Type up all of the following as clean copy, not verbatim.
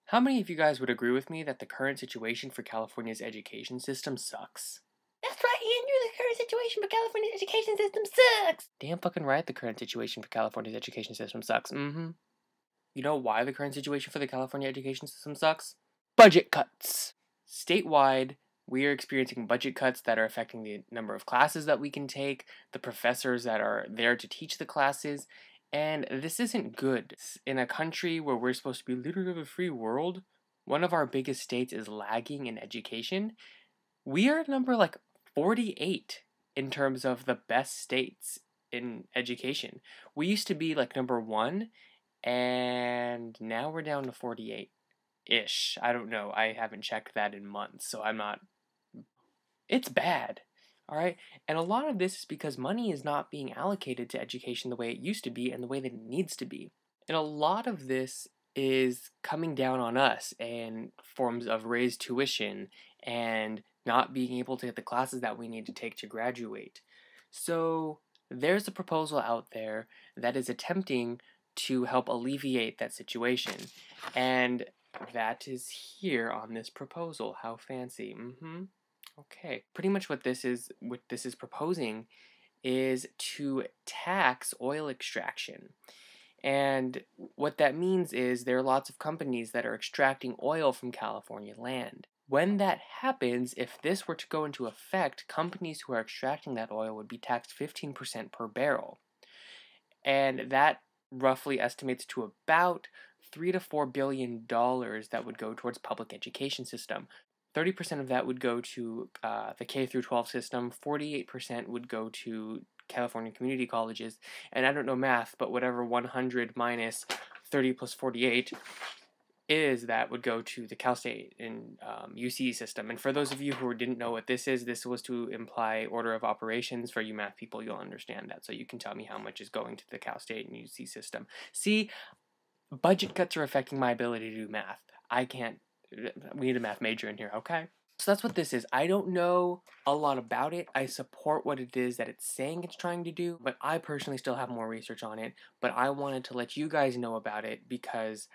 How many of you guys would agree with me that the current situation for California's education system sucks? That's right, Andrew. The current situation for California's education system sucks. Damn fucking right the current situation for California's education system sucks. You know why the current situation for the California education system sucks? Budget cuts. Statewide, we are experiencing budget cuts that are affecting the number of classes that we can take, the professors that are there to teach the classes, and this isn't good. In a country where we're supposed to be leader of a free world, one of our biggest states is lagging in education. We are number like 48 in terms of the best states in education. We used to be like number 1, and now we're down to 48-ish. I don't know. I haven't checked that in months, so I'm not. It's bad. All right. And a lot of this is because money is not being allocated to education the way it used to be and the way that it needs to be. And a lot of this is coming down on us in forms of raised tuition and not being able to get the classes that we need to take to graduate. So there's a proposal out there that is attempting to help alleviate that situation. And that is here on this proposal. How fancy. Okay. Pretty much what this is proposing is to tax oil extraction. And what that means is there are lots of companies that are extracting oil from California land. When that happens, if this were to go into effect, companies who are extracting that oil would be taxed 15% per barrel. And that roughly estimates to about $3 to $4 billion that would go towards public education system. 30% of that would go to the K through 12 system, 48% would go to California community colleges, and I don't know math, but whatever 100 minus 30 plus 48 is, that would go to the Cal State and UC system. And for those of you who didn't know what this is, this was to imply order of operations. For you math people, you'll understand that, so you can tell me how much is going to the Cal State and UC system. See, budget cuts are affecting my ability to do math. I can't. We need a math major in here, okay? So that's what this is. I don't know a lot about it. I support what it is that it's saying it's trying to do, but I personally still have more research on it. But I wanted to let you guys know about it because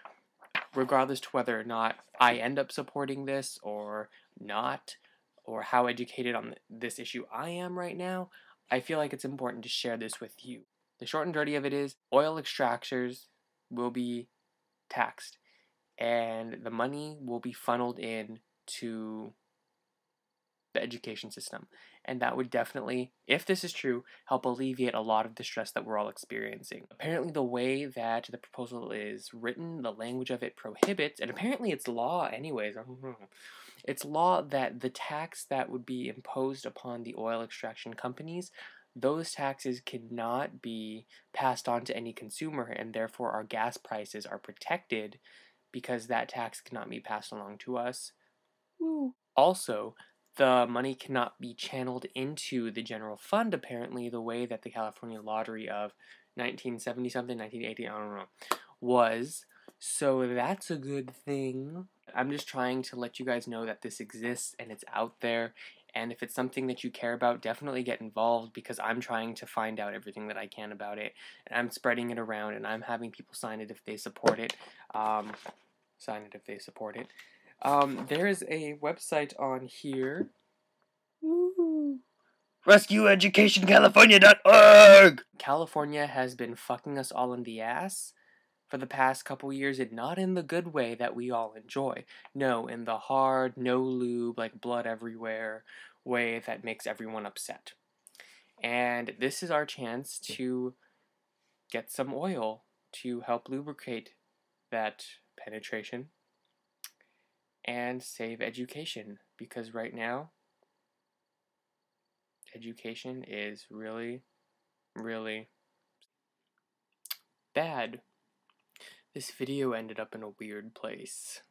regardless to whether or not I end up supporting this or not, or how educated on this issue I am right now, I feel like it's important to share this with you. The short and dirty of it is oil extractors will be taxed, and the money will be funneled in to the education system. And that would definitely, if this is true, help alleviate a lot of the stress that we're all experiencing. Apparently the way that the proposal is written, the language of it prohibits, and apparently it's law anyways, I don't know. It's law that the tax that would be imposed upon the oil extraction companies, those taxes cannot be passed on to any consumer, and therefore our gas prices are protected because that tax cannot be passed along to us. Woo. Also, the money cannot be channeled into the general fund, apparently, the way that the California lottery of 1970-something, 1980, I don't know, was. So that's a good thing. I'm just trying to let you guys know that this exists and it's out there. And if it's something that you care about, definitely get involved, because I'm trying to find out everything that I can about it. And I'm spreading it around, and I'm having people sign it if they support it. There is a website on here. RescueEducationCalifornia.org. California has been fucking us all in the ass for the past couple years, and not in the good way that we all enjoy. No, in the hard, no lube, like blood everywhere way that makes everyone upset. And this is our chance to get some oil to help lubricate that penetration and save education, because right now education is really, really bad. This video ended up in a weird place.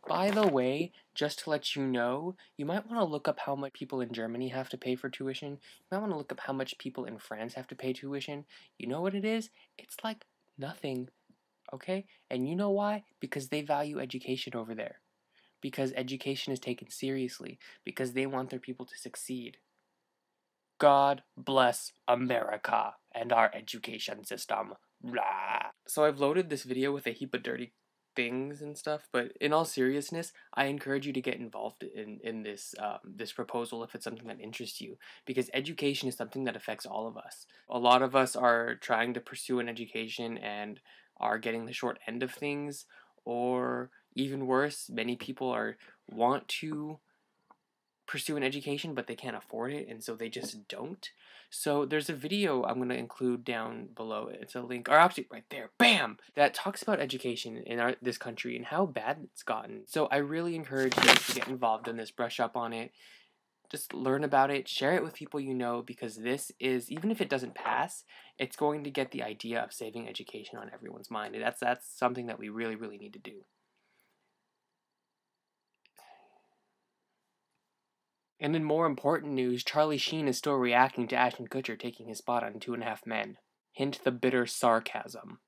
By the way, just to let you know, you might want to look up how much people in Germany have to pay for tuition. You might want to look up how much people in France have to pay tuition. You know what it is? It's like nothing, okay? And you know why? Because they value education over there. Because education is taken seriously. Because they want their people to succeed. God bless America and our education system. Blah. So I've loaded this video with a heap of dirty things and stuff. But in all seriousness, I encourage you to get involved in this this proposal if it's something that interests you, because education is something that affects all of us. A lot of us are trying to pursue an education and are getting the short end of things, or even worse, many people want to pursue an education but they can't afford it, and so they just don't. So there's a video I'm going to include down below. It's a link, or actually right there, bam, that talks about education in this country and how bad it's gotten. So I really encourage you to get involved in this, brush up on it, just learn about it, share it with people you know, because this is, even if it doesn't pass, it's going to get the idea of saving education on everyone's mind, and that's something that we really need to do. And in more important news, Charlie Sheen is still reacting to Ashton Kutcher taking his spot on 2.5 Men. Hint the bitter sarcasm.